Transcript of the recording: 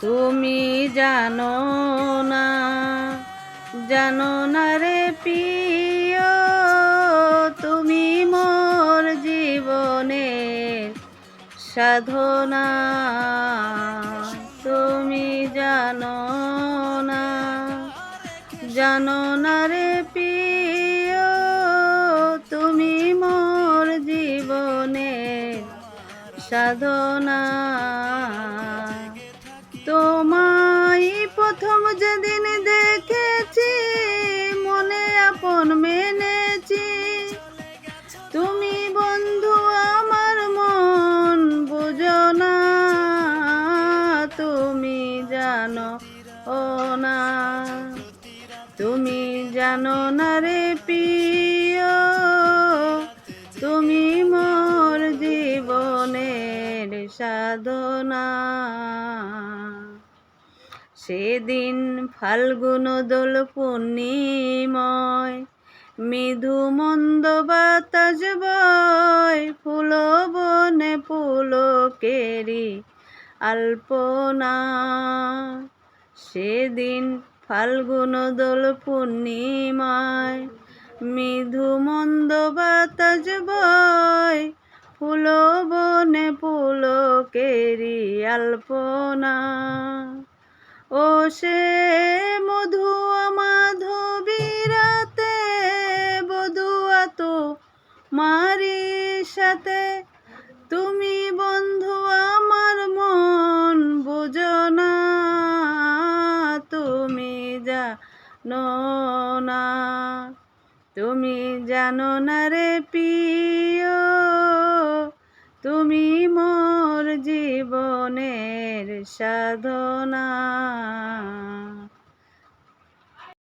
তুমি জানো না, জানো না রে প্রিয়, তুমি মোর জীবনের সাধনা। তুমি জানো না, জানো না রে প্রিয়, তুমি মোর জীবনের সাধনা। তোমায় প্রথম যেদিন দেখেছি, মনে আপন মেনেছি, তুমি বন্ধু আমার মন বুঝো না। তুমি জানো ও না, তুমি জানো না রে প্রিয়, তুমি মোর জীবনের সাধনা। সেদিন ফাল্গুন দোল পূর্ণিময়, মৃদু মন্দ বাতাস বয়, ফুল বনে পুলকেরি আলপনা। সেদিন ফাল্গুন দোল পূর্ণিমায়, মৃদু মন্দ বাতাস বয়, ফুল বনে পুলকেরি আলপনা। ও সে মধু মাধবী রাতে, বধুয়া তো মারি সাথে, তুমি বন্ধু আমার মন বুঝো না। তুমি জানো না, তুমি জানো না রে প্রিয়, তুমি মোর জীবনের সাধনা।